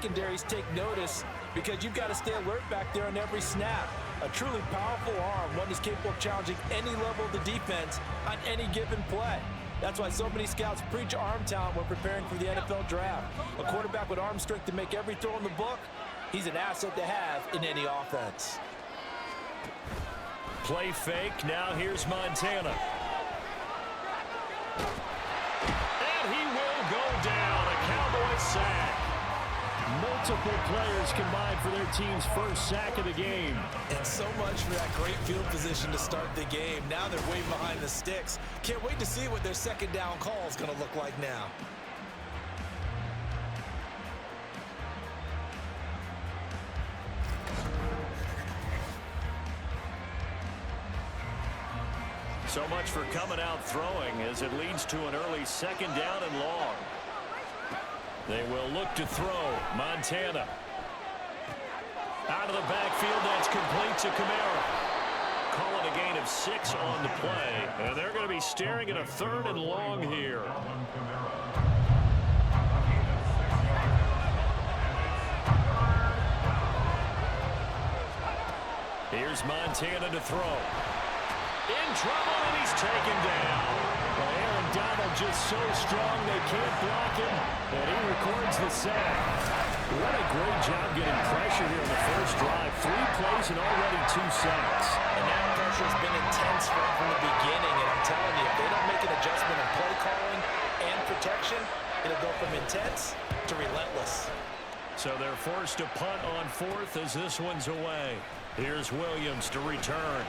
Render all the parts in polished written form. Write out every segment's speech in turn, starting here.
secondaries take notice because you've got to stay alert back there on every snap. A truly powerful arm, one that's capable of challenging any level of the defense on any given play. That's why so many scouts preach arm talent when preparing for the NFL draft. A quarterback with arm strength to make every throw in the book, he's an asset to have in any offense. Play fake. Now here's Montana. And he will go down. A Cowboys sack. Multiple players combined for their team's first sack of the game. And so much for that great field position to start the game. Now they're way behind the sticks. Can't wait to see what their second down call is going to look like now. So much for coming out throwing as it leads to an early second down and long. They will look to throw. Montana. Out of the backfield, that's complete to Kamara. Calling a gain of 6 on the play. And they're going to be staring at a 3rd and long here. Here's Montana to throw. In trouble, and he's taken down. Well, Aaron Donald just so strong they can't block him, and he records the sack. What a great job getting pressure here in the first drive. 3 plays and already 2 sacks. And that pressure has been intense right from the beginning, and I'm telling you, if they don't make an adjustment in play calling and protection, it'll go from intense to relentless. So they're forced to punt on 4th as this one's away. Here's Williams to return.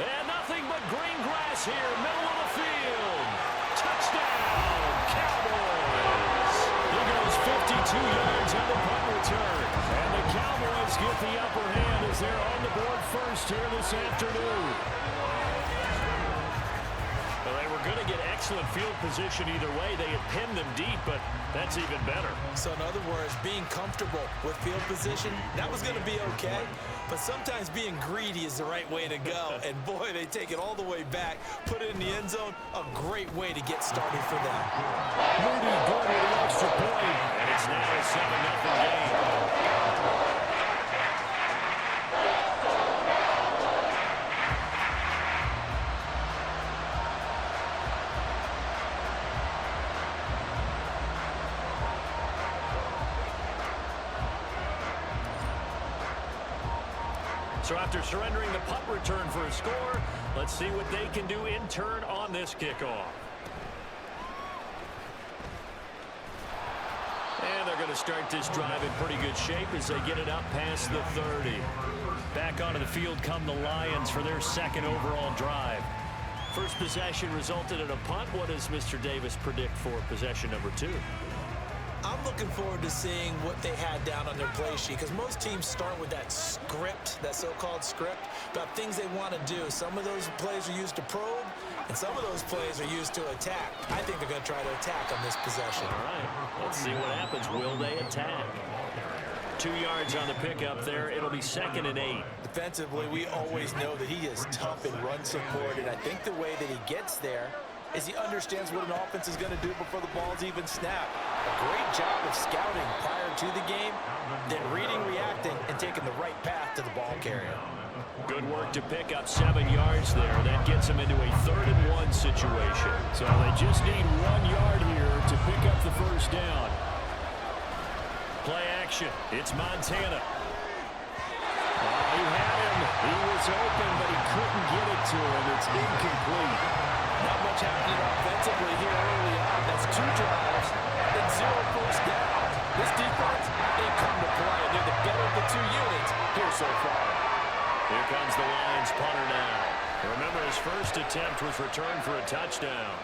And nothing but green grass here, middle of the field. Touchdown, Cowboys. He goes 52 yards on the punt return. And the Cowboys get the upper hand as they're on the board first here this afternoon. Well, they were going to get excellent field position either way. They had pinned them deep, but that's even better. So in other words, being comfortable with field position, that was going to be okay. But sometimes being greedy is the right way to go. And boy, they take it all the way back, put it in the end zone. A great way to get started for them. Moody good with the extra point. And it's now a 7-0 game. So after surrendering the punt return for a score, let's see what they can do in turn on this kickoff. And they're going to start this drive in pretty good shape as they get it up past the 30. Back onto the field come the Lions for their second overall drive. First possession resulted in a punt. What does Mr. Davis predict for possession number 2? I'm looking forward to seeing what they had down on their play sheet, because most teams start with that script, that so-called script, about things they want to do. Some of those plays are used to probe, and some of those plays are used to attack. I think they're going to try to attack on this possession. All right, let's see what happens. Will they attack? 2 yards on the pickup there. It'll be 2nd and 8. Defensively, we always know that he is tough in run support, and I think the way that he gets there is he understands what an offense is going to do before the ball's even snapped. A great job of scouting prior to the game, then reading, reacting, and taking the right path to the ball carrier. Good work to pick up 7 yards there. That gets them into a 3rd and 1 situation. So they just need 1 yard here to pick up the first down. Play action. It's Montana. He had him. He was open, but he couldn't get it to him. It's incomplete. Not much happening offensively here early on. That's 2 drives and 0 first down. This defense, they come to play. They're the better of the 2 units here so far. Here comes the Lions punter now. Remember, his first attempt was returned for a touchdown.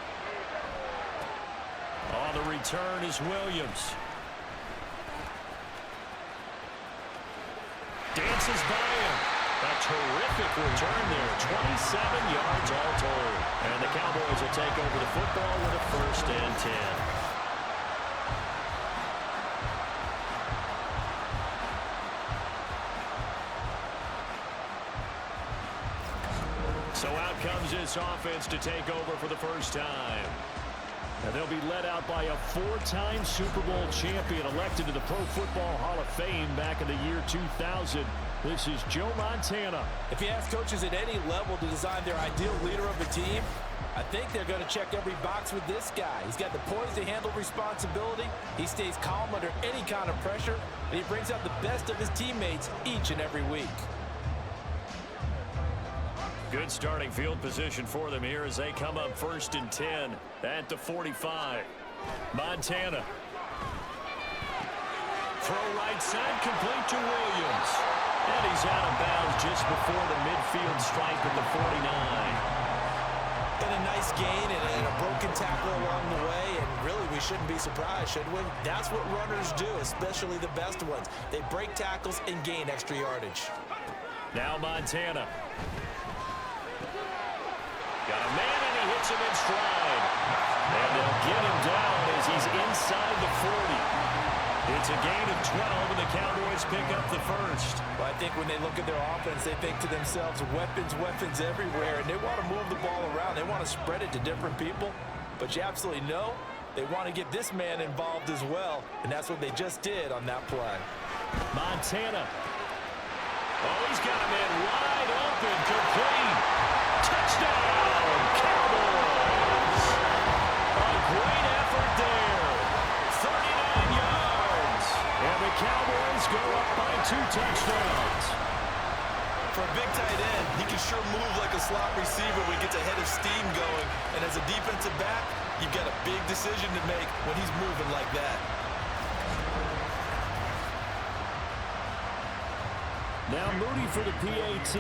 On the return is Williams. Dances by him. A terrific return there. 27 yards all told. And the Cowboys will take over the football with a 1st and 10. So out comes this offense to take over for the first time. And they'll be led out by a 4-time Super Bowl champion elected to the Pro Football Hall of Fame back in the year 2000. This is Joe Montana. If you ask coaches at any level to design their ideal leader of a team, I think they're going to check every box with this guy. He's got the poise to handle responsibility. He stays calm under any kind of pressure, and he brings out the best of his teammates each and every week. Good starting field position for them here as they come up 1st and 10 at the 45. Montana. Throw right side, complete to Williams. And he's out of bounds just before the midfield stripe at the 49. And a nice gain and a broken tackle along the way, and really we shouldn't be surprised, should we? That's what runners do, especially the best ones. They break tackles and gain extra yardage. Now Montana. Got a man, and he hits him in stride. And they'll get him down as he's inside the 40. It's a gain of 12, and the Cowboys pick up the first. Well, I think when they look at their offense, they think to themselves, weapons, weapons everywhere, and they want to move the ball around. They want to spread it to different people, but you absolutely know they want to get this man involved as well, and that's what they just did on that play. Montana. Oh, he's got a man wide open, complete. Touchdown, Cowboys. A great effort there. 39 yards. And the Cowboys go up by 2 touchdowns. For a big tight end, he can sure move like a slot receiver when he gets a head of steam going. And as a defensive back, you've got a big decision to make when he's moving like that. Now Moody for the PAT.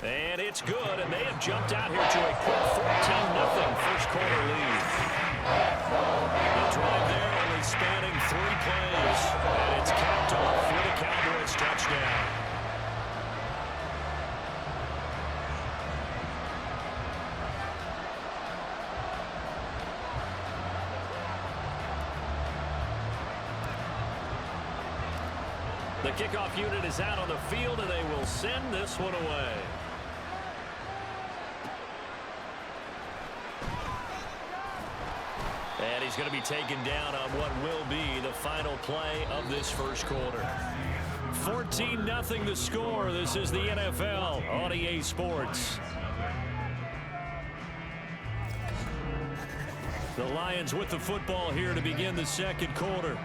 And it's good, and they have jumped out here to a quick 14-0 first quarter lead. The drive there only spanning 3 plays, and it's capped off for the Cowboys touchdown. The kickoff unit is out on the field, and they will send this one away. And he's going to be taken down on what will be the final play of this first quarter. 14-0 the score. This is the NFL on EA Sports. The Lions with the football here to begin the second quarter,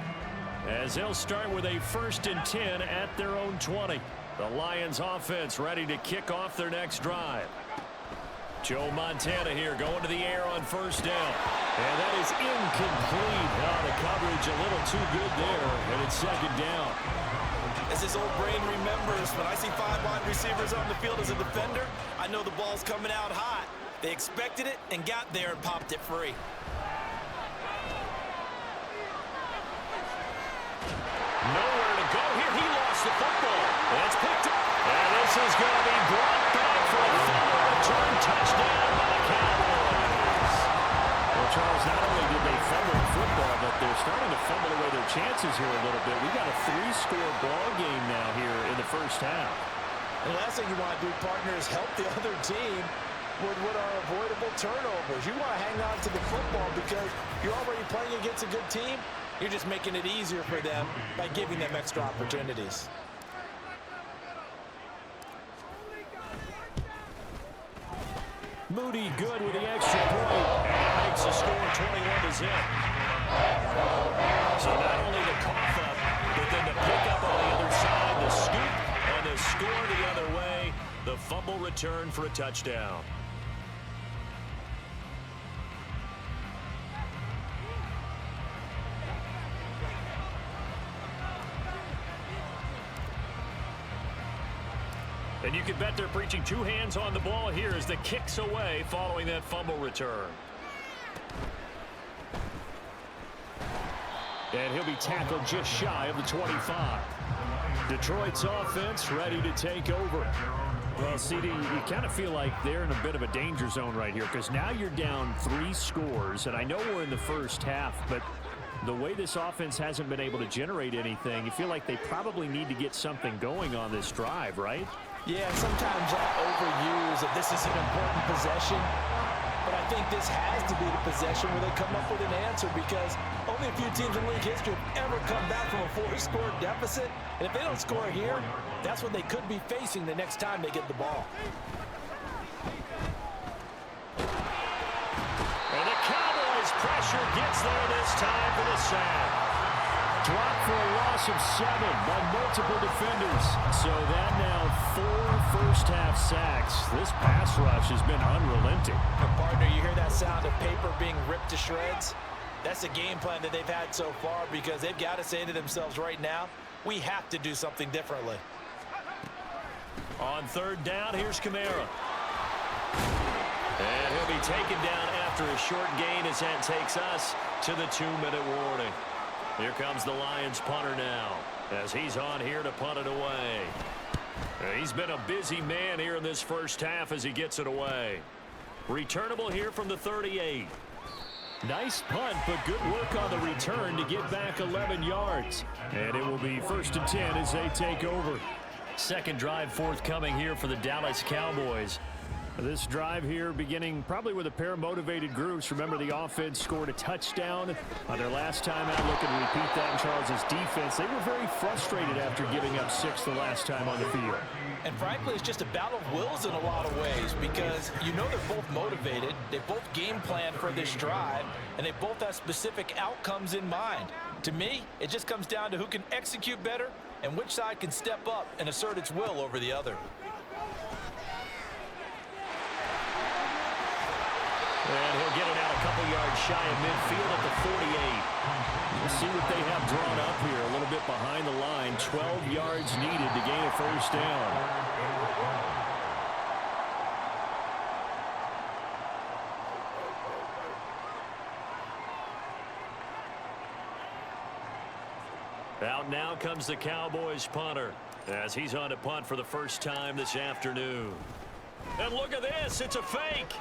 as they'll start with a 1st and 10 at their own 20. The Lions offense ready to kick off their next drive. Joe Montana here going to the air on 1st down. And that is incomplete. Oh, the coverage a little too good there, and it's 2nd down. As his old brain remembers, when I see 5 wide receivers on the field as a defender, I know the ball's coming out hot. They expected it and got there and popped it free. Nowhere to go here. He lost the football. That's picked up. And this is going to be brought back for a fumble return touchdown by the Cowboys. Well, Charles, not only did they fumble the football, but they're starting to fumble away their chances here a little bit. We got a 3-score ball game now here in the first half. And the last thing you want to do, partner, is help the other team with what are avoidable turnovers. You want to hang on to the football because you're already playing against a good team. You're just making it easier for them by giving them extra opportunities. Moody good with the extra point. And makes the score 21-0. So not only the cough up, but then the pick up on the other side, the scoop, and the score the other way. The fumble return for a touchdown. And you can bet they're preaching 2 hands on the ball here as the kick's away following that fumble return. And he'll be tackled just shy of the 25. Detroit's offense ready to take over. Well, CD, you kind of feel like they're in a bit of a danger zone right here because now you're down 3 scores. And I know we're in the first half, but the way this offense hasn't been able to generate anything, you feel like they probably need to get something going on this drive, right? Yeah, sometimes I overuse that this is an important possession, but I think this has to be the possession where they come up with an answer because only a few teams in league history have ever come back from a 4-score deficit. And if they don't score here, that's what they could be facing the next time they get the ball. And the Cowboys pressure gets there this time for the sack. Dropped for a loss of 7 by multiple defenders. So that now 4 first-half sacks. This pass rush has been unrelenting. And partner, you hear that sound of paper being ripped to shreds? That's the game plan that they've had so far because they've got to say to themselves right now, we have to do something differently. On third down, here's Kamara. And he'll be taken down after a short gain as that takes us to the 2-minute warning. Here comes the Lions punter now as he's on here to punt it away. He's been a busy man here in this first half as he gets it away. Returnable here from the 38. Nice punt, but good work on the return to get back 11 yards. And it will be 1st and 10 as they take over. Second drive forthcoming here for the Dallas Cowboys. This drive here beginning probably with a pair of motivated groups. Remember, the offense scored a touchdown on their last time out. Looking to repeat that in Charles' defense. They were very frustrated after giving up 6 the last time on the field. And frankly, it's just a battle of wills in a lot of ways because you know they're both motivated. They both game plan for this drive, and they both have specific outcomes in mind. To me, it just comes down to who can execute better and which side can step up and assert its will over the other. And he'll get it out a couple yards shy of midfield at the 48. We'll see what they have drawn up here. A little bit behind the line. 12 yards needed to gain a first down. Out now comes the Cowboys punter as he's on to punt for the first time this afternoon. And look at this. It's a fake.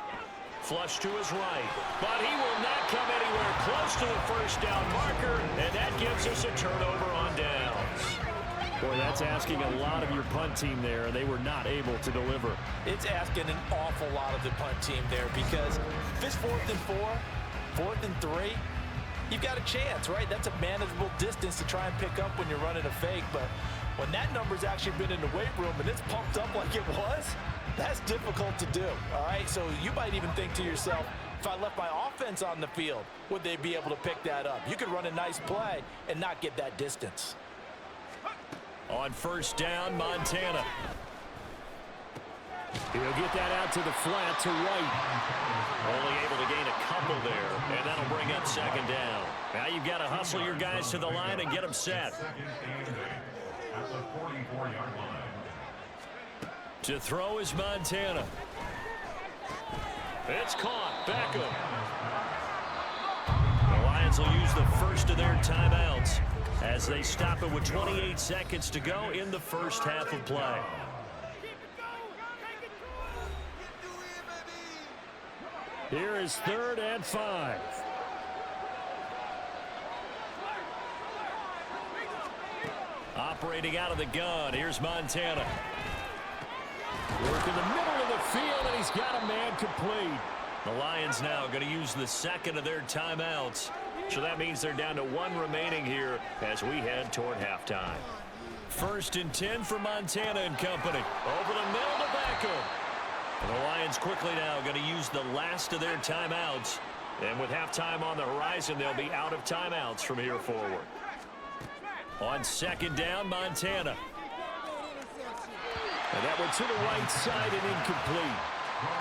Flush to his right, but he will not come anywhere close to the first down marker, and that gives us a turnover on downs. Boy, that's asking a lot of your punt team there, and they were not able to deliver. It's asking an awful lot of the punt team there because if it's 4th and 4, 4th and 3, you've got a chance, right? That's a manageable distance to try and pick up when you're running a fake, but when that number's actually been in the weight room and it's pumped up like it was, that's difficult to do, all right? So you might even think to yourself, if I left my offense on the field, would they be able to pick that up? You could run a nice play and not get that distance. On first down, Montana. He'll get that out to the flat to right. Only able to gain a couple there, and that'll bring up second down. Now you've got to hustle your guys to the line and get them set. To throw is Montana. It's caught. Beckham. The Lions will use the first of their timeouts as they stop it with 28 seconds to go in the first half of play. Here is 3rd and 5. Operating out of the gun, here's Montana. Work in the middle of the field, and he's got a man complete. The Lions now going to use the second of their timeouts. So that means they're down to 1 remaining here as we head toward halftime. 1st and 10 for Montana and company. Over the middle to Beckham. And the Lions quickly now going to use the last of their timeouts. And with halftime on the horizon, they'll be out of timeouts from here forward. On second down, Montana. And that went to the right side and incomplete.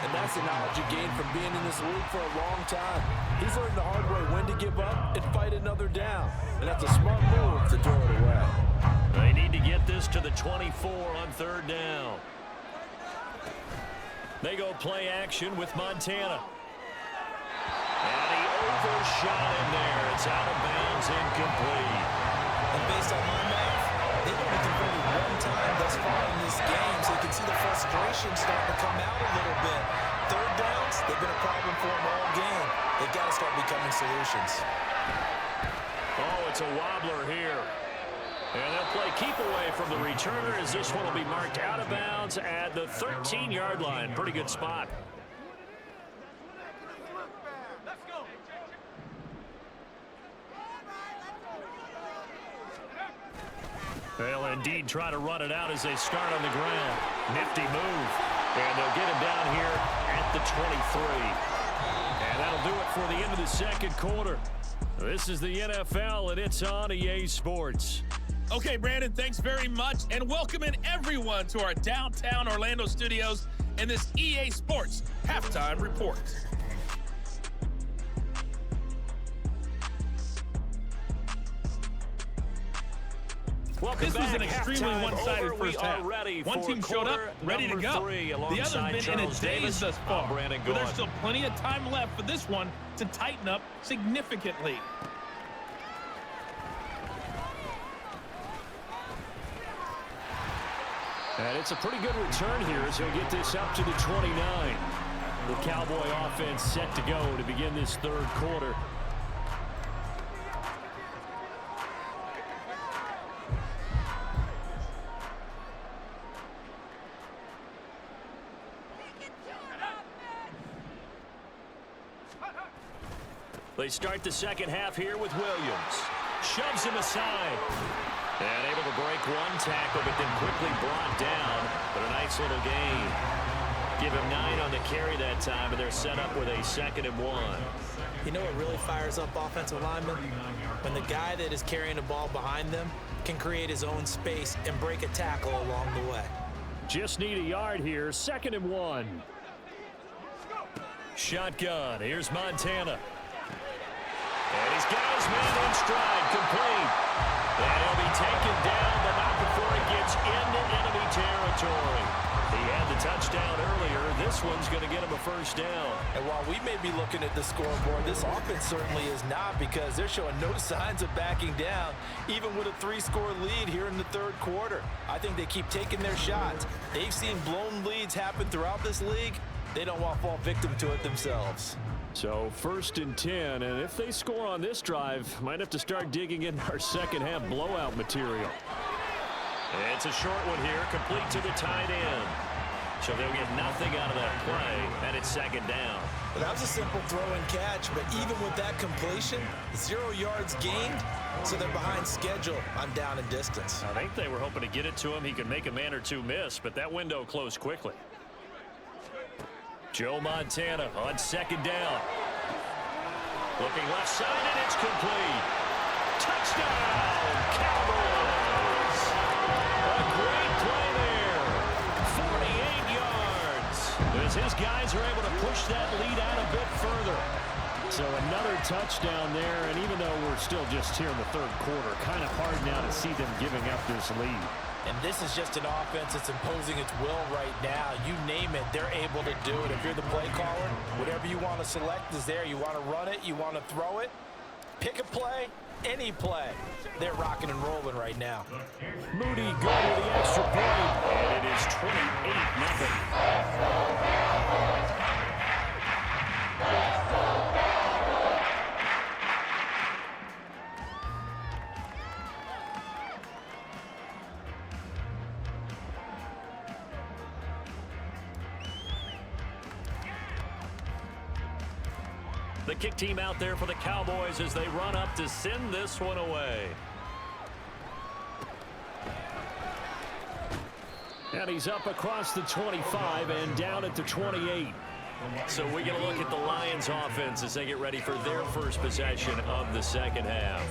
And that's the knowledge you gain from being in this league for a long time. He's learned the hard way when to give up and fight another down. And that's a smart move to throw it away. They need to get this to the 24 on third down. They go play action with Montana. And he overshot in there. It's out of bounds, incomplete. And based on my math, they've only converted 1 time thus far in this game, so you can see the frustration starting to come out a little bit. Third downs, they've been a problem for them all game. They've got to start becoming solutions. Oh, it's a wobbler here. And they'll play keep away from the returner as this one will be marked out of bounds at the 13-yard line. Pretty good spot. They'll indeed try to run it out as they start on the ground. Nifty move. And they'll get him down here at the 23. And that'll do it for the end of the second quarter. This is the NFL, and it's on EA Sports. Okay, Brandon, thanks very much, and welcoming everyone to our downtown Orlando studios and this EA Sports Halftime Report. This was an extremely one-sided first half. One team showed up, ready to go. The other's been in a daze thus far, but there's still plenty of time left for this one to tighten up significantly. And it's a pretty good return here as he'll get this up to the 29. The Cowboy offense set to go to begin this third quarter. They start the second half here with Williams. Shoves him aside. And able to break one tackle, but then quickly brought down. But a nice little gain. Give him 9 on the carry that time, and they're set up with a 2nd and 1. You know what really fires up offensive linemen? When the guy that is carrying the ball behind them can create his own space and break a tackle along the way. Just need a yard here. 2nd and 1. Shotgun. Here's Montana. And he's got his man in stride, complete. And he'll be taken down, but not before he gets into enemy territory. He had the touchdown earlier. This one's going to get him a first down. And while we may be looking at the scoreboard, this offense certainly is not, because they're showing no signs of backing down, even with a 3-score lead here in the third quarter. I think they keep taking their shots. They've seen blown leads happen throughout this league. They don't want to fall victim to it themselves. So 1st and 10, and if they score on this drive, might have to start digging in our second half blowout material. It's a short one here, complete to the tight end. So they'll get nothing out of that play, and it's 2nd down. Well, that was a simple throw and catch, but even with that completion, 0 yards gained, so they're behind schedule on down and distance. I think they were hoping to get it to him. He could make a man or two miss, but that window closed quickly. Joe Montana on 2nd down. Looking left side, and it's complete. Touchdown, Cowboys! A great play there. 48 yards. As his guys are able to push that lead out a bit further. So another touchdown there, and even though we're still just here in the third quarter, kind of hard now to see them giving up this lead. And this is just an offense that's imposing its will right now. You name it, they're able to do it. If you're the play caller, whatever you want to select is there. You want to run it, you want to throw it, pick a play, any play. They're rocking and rolling right now. Moody good with the extra point, and it is 28-0. The kick team out there for the Cowboys as they run up to send this one away. And he's up across the 25 and down at the 28. So we get a look at the Lions offense as they get ready for their first possession of the second half.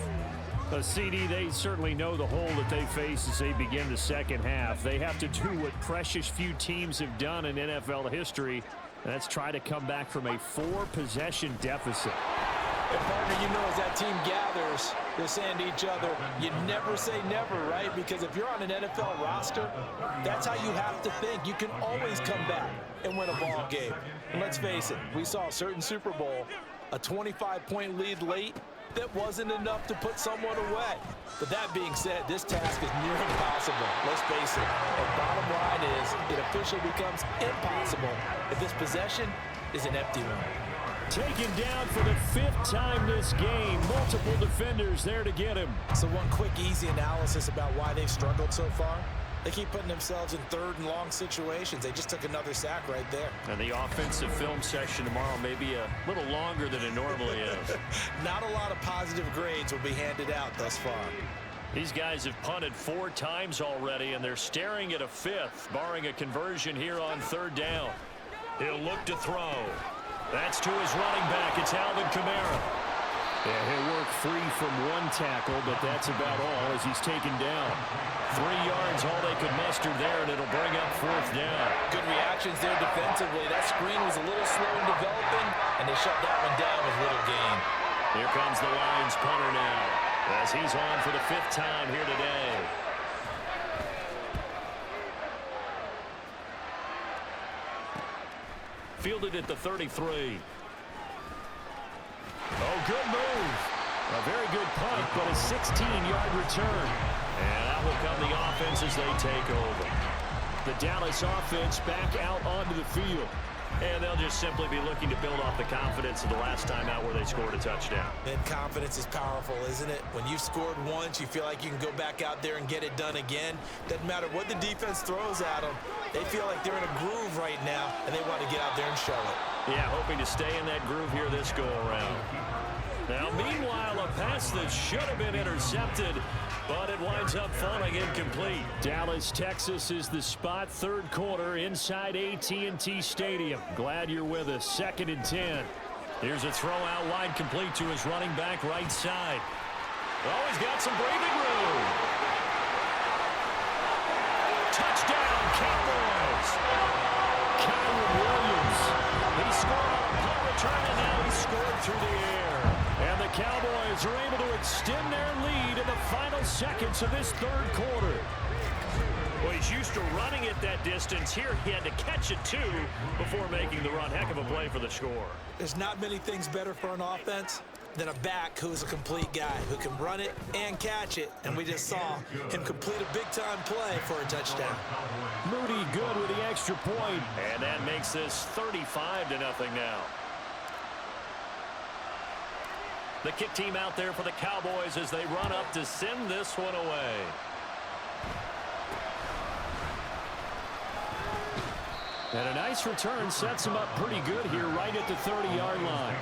CD, they certainly know the hole that they face as they begin the second half. They have to do what precious few teams have done in NFL history. That's try to come back from a 4-possession deficit. And partner, you know, as that team gathers, they're saying to each other, you never say never, right? Because if you're on an NFL roster, that's how you have to think. You can always come back and win a ball game. And let's face it, we saw a certain Super Bowl, a 25-point lead late, that wasn't enough to put someone away. But that being said, this task is near impossible. Let's face it. The bottom line is it officially becomes impossible if this possession is an empty one. taken down for the 5th time this game. Multiple defenders there to get him. So one quick, easy analysis about why they've struggled so far. They keep putting themselves in 3rd and long situations. They just took another sack right there. And the offensive film session tomorrow may be a little longer than it normally is. Not a lot of positive grades will be handed out thus far. These guys have punted 4 times already, and they're staring at a 5th, barring a conversion here on 3rd down. He'll look to throw. That's to his running back. It's Alvin Kamara. Yeah, he'll work free from 1 tackle, but that's about all as he's taken down. 3 yards, all they could muster there, and it'll bring up 4th down. Good reactions there defensively. That screen was a little slow in developing, and they shut that one down with little gain. Here comes the Lions punter now, as he's on for the 5th time here today. Fielded at the 33. Oh, good move. A very good punt, but a 16-yard return. And out will come the offense as they take over. The Dallas offense back out onto the field. And they'll just simply be looking to build off the confidence of the last time out where they scored a touchdown. And confidence is powerful, isn't it? When you've scored once, you feel like you can go back out there and get it done again. Doesn't matter what the defense throws at them. They feel like they're in a groove right now, and they want to get out there and show it. Yeah, hoping to stay in that groove here this go-around. Now, meanwhile, a pass that should have been intercepted, but it winds up falling incomplete. Dallas, Texas is the spot. 3rd quarter inside AT&T Stadium. Glad you're with us. 2nd and 10. Here's a throw out wide complete to his running back right side. Oh, he's got some breathing room. Touchdown, Cowboys. Kyron Williams. He scored on a punt return, and now he's scored through the air. And the Cowboys are able to extend their lead in the final seconds of this 3rd quarter. Well, he's used to running it that distance. Here he had to catch it, too, before making the run. Heck of a play for the score. There's not many things better for an offense than a back who's a complete guy, who can run it and catch it. And we just saw him complete a big-time play for a touchdown. Moody good with the extra point. And that makes this 35-0 now. The kick team out there for the Cowboys as they run up to send this one away. And a nice return sets him up pretty good here right at the 30-yard line.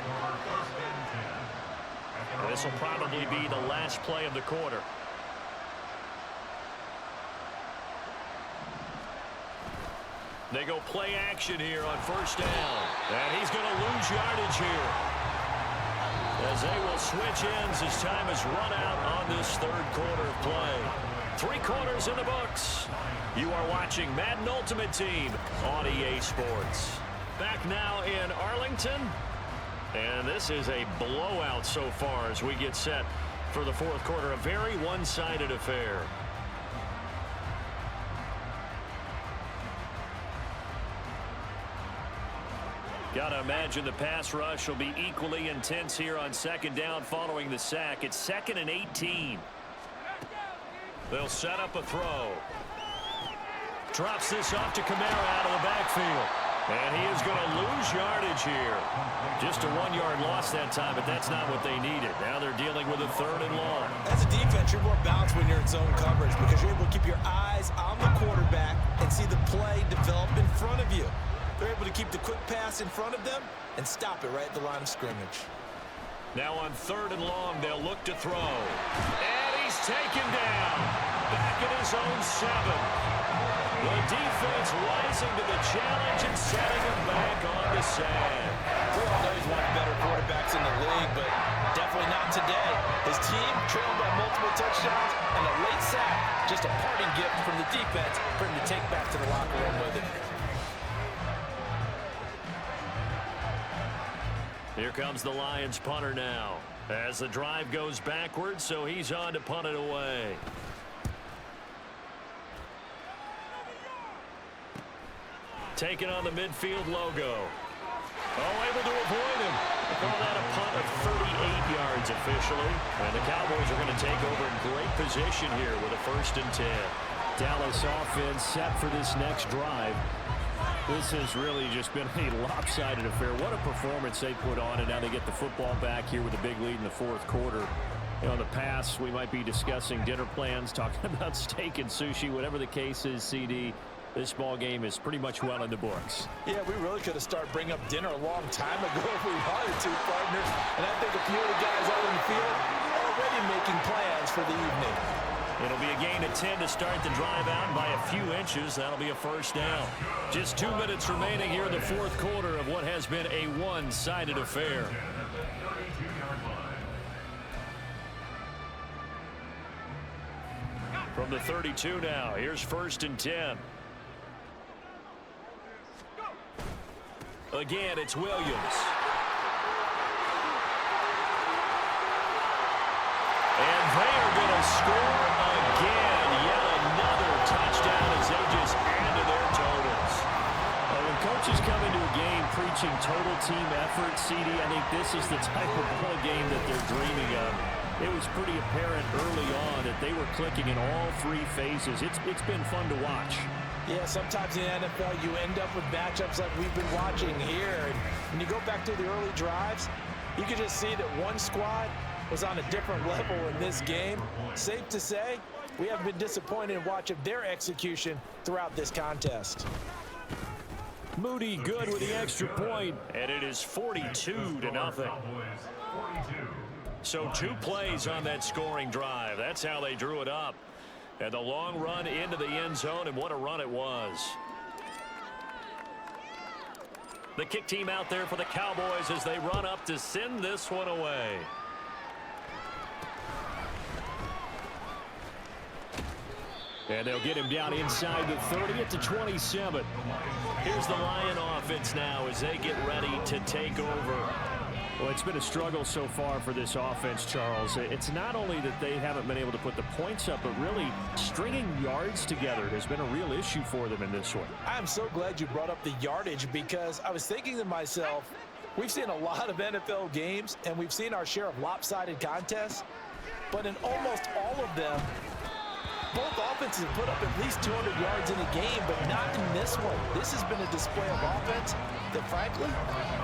This will probably be the last play of the quarter. They go play action here on 1st down. And he's going to lose yardage here, as they will switch ends as time is run out on this 3rd quarter of play. 3 quarters in the books. You are watching Madden Ultimate Team on EA Sports. Back now in Arlington. And this is a blowout so far as we get set for the 4th quarter. A very one-sided affair. Gotta imagine the pass rush will be equally intense here on 2nd down following the sack. It's 2nd and 18. They'll set up a throw. Drops this off to Kamara out of the backfield. And he is going to lose yardage here. Just a 1-yard loss that time, but that's not what they needed. Now they're dealing with a 3rd and long. As a defense, you're more balanced when you're in zone coverage because you're able to keep your eyes on the quarterback and see the play develop in front of you. They're able to keep the quick pass in front of them and stop it right at the line of scrimmage. Now on 3rd and long, they'll look to throw. And he's taken down. Back at his own 7. The defense rising to the challenge and setting him back on the sand. We all know he's one of the better quarterbacks in the league, but definitely not today. His team trailed by multiple touchdowns, and a late sack, just a parting gift from the defense for him to take back to the locker room with it. Here comes the Lions punter now, as the drive goes backwards, so he's on to punt it away. Taking on the midfield logo. Oh, able to avoid him. They call that a punt of 38 yards officially. And the Cowboys are going to take over in great position here with a 1st and 10. Dallas offense set for this next drive. This has really just been a lopsided affair. What a performance they put on, and now they get the football back here with a big lead in the fourth quarter. You know, in the past, we might be discussing dinner plans, talking about steak and sushi, whatever the case is, CD. This ball game is pretty much well in the books. Yeah, we really could have started bringing up dinner a long time ago if we wanted to, partner. And I think a few of the guys out in the field are already making plans for the evening. It'll be a gain of 10 to start the drive out by a few inches. That'll be a first down. Just 2 minutes remaining here in the fourth quarter of what has been a one-sided affair. From the 32 now, here's 1st and 10. Again, it's Williams. And they are going to score again. Yet another touchdown as they just add to their totals. Well, when coaches come into a game preaching total team effort, CD, I think this is the type of ball game that they're dreaming of. It was pretty apparent early on that they were clicking in all three phases. It's been fun to watch. Yeah, sometimes in the NFL you end up with matchups like we've been watching here. And when you go back to the early drives, you can just see that one squad was on a different level in this game. Safe to say, we haven't been disappointed in watching their execution throughout this contest. Moody good with the extra point, and it is 42-0. So 2 plays on that scoring drive. That's how they drew it up. And the long run into the end zone, and what a run it was. The kick team out there for the Cowboys as they run up to send this one away. And they'll get him down inside the 30 at the 27. Here's the Lion offense now as they get ready to take over. Well, it's been a struggle so far for this offense, Charles. It's not only that they haven't been able to put the points up, but really stringing yards together has been a real issue for them in this one. I'm so glad you brought up the yardage because I was thinking to myself, we've seen a lot of NFL games and we've seen our share of lopsided contests, but in almost all of them, both offenses have put up at least 200 yards in a game, but not in this one. This has been a display of offense that, frankly,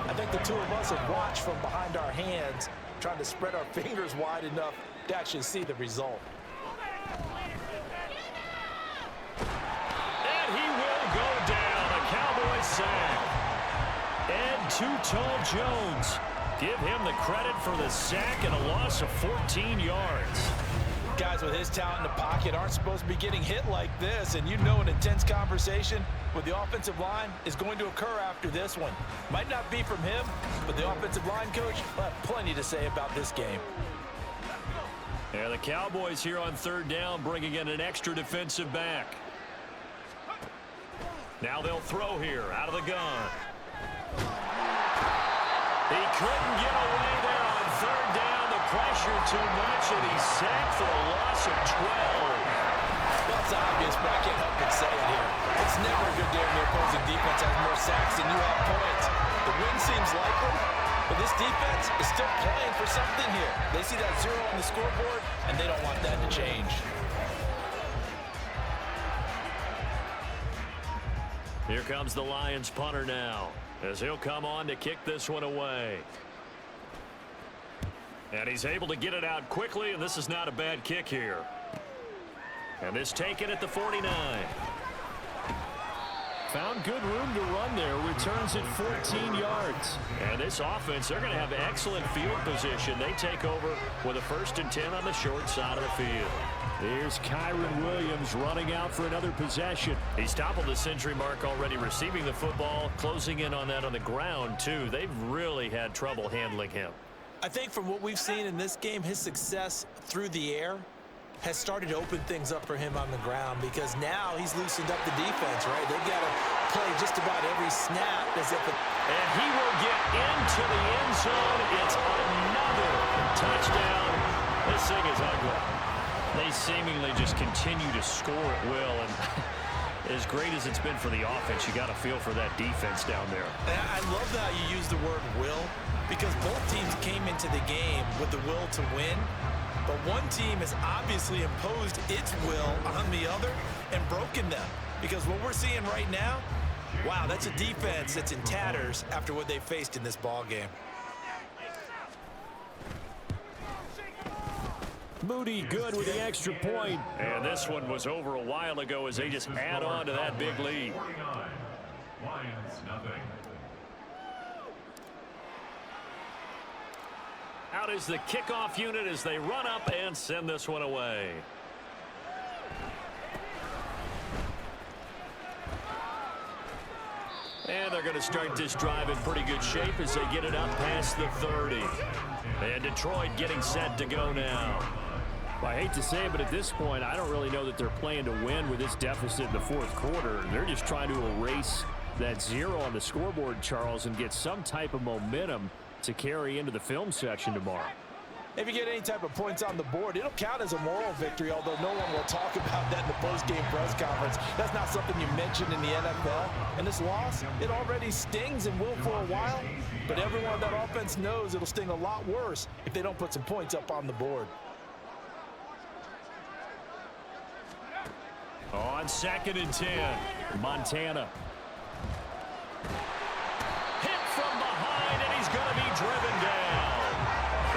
I think the two of us have watched from behind our hands, trying to spread our fingers wide enough to actually see the result. And he will go down. A Cowboys sack. And Too-Tall Jones. Give him the credit for the sack and a loss of 14 yards. Guys with his talent in the pocket aren't supposed to be getting hit like this, and you know an intense conversation with the offensive line is going to occur after this one. Might not be from him, but the offensive line coach will have plenty to say about this game. Yeah, the Cowboys here on 3rd down bringing in an extra defensive back. Now they'll throw here out of the gun. He couldn't get away there on 3rd down. Pressure too much, and he's sacked for a loss of 12. Well, it's obvious, but I can't help but say it here. It's never a good day when the opposing defense has more sacks than you have points. The win seems likely, but this defense is still playing for something here. They see that 0 on the scoreboard, and they don't want that to change. Here comes the Lions punter now, as he'll come on to kick this one away. And he's able to get it out quickly, and this is not a bad kick here. And this taken at the 49. Found good room to run there. Returns at 14 yards. And this offense, they're going to have excellent field position. They take over with a 1st and 10 on the short side of the field. Here's Kyron Williams running out for another possession. He's toppled the century mark already, receiving the football, closing in on that on the ground, too. They've really had trouble handling him. I think from what we've seen in this game, his success through the air has started to open things up for him on the ground because now he's loosened up the defense, right? They've got to play just about every snap as if it... And he will get into the end zone. It's another touchdown. This thing is ugly. They seemingly just continue to score at will, and as great as it's been for the offense, you got to feel for that defense down there. I love how you use the word will, because both teams came into the game with the will to win, but one team has obviously imposed its will on the other and broken them. Because what we're seeing right now Wow, that's a defense that's in tatters after what they faced in this ball game. Moody good with the extra point. And this one was over a while ago as they just add on to that big lead. Lions, nothing. Out is the kickoff unit as they run up and send this one away. And they're going to start this drive in pretty good shape as they get it up past the 30. And Detroit getting set to go now. Well, I hate to say it, but at this point, I don't really know that they're playing to win with this deficit in the fourth quarter. They're just trying to erase that 0 on the scoreboard, Charles, and get some type of momentum to carry into the film section tomorrow. If you get any type of points on the board, it'll count as a moral victory, although no one will talk about that in the post-game press conference. That's not something you mention in the NFL. And this loss, it already stings and will for a while, but everyone on that offense knows it'll sting a lot worse if they don't put some points up on the board. On 2nd and 10, Montana. Hit from behind, and he's going to be driven down.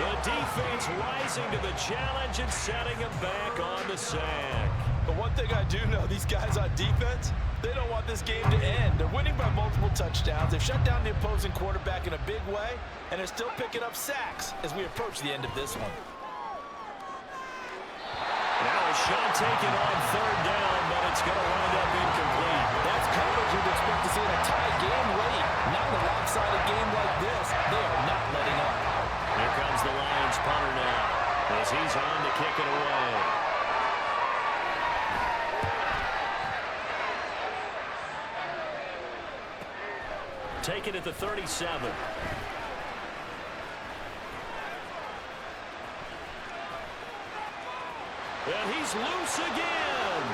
The defense rising to the challenge and setting him back on the sack. But one thing I do know, these guys on defense, they don't want this game to end. They're winning by multiple touchdowns. They've shut down the opposing quarterback in a big way, and they're still picking up sacks as we approach the end of this one. Now a shot taken on 3rd down, but it's going to wind up incomplete. That's coverage you'd expect to see in a tie game late. Not in a lopsided game like this. They are not letting up. Here comes the Lions punter now as he's on to kick it away. Taken at the 37. And he's loose again.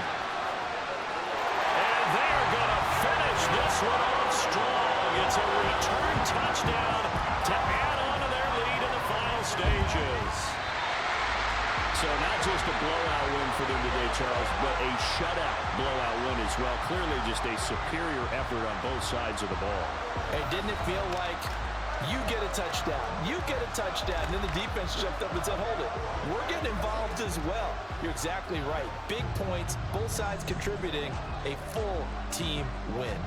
And they're going to finish this one off strong. It's a return touchdown to add on to their lead in the final stages. So not just a blowout win for them today, Charles, but a shutout blowout win as well. Clearly just a superior effort on both sides of the ball. Hey, didn't it feel like you get a touchdown, you get a touchdown, and then the defense jumped up and said, hold it, we're getting involved as well. You're exactly right. Big points, both sides contributing, a full team win.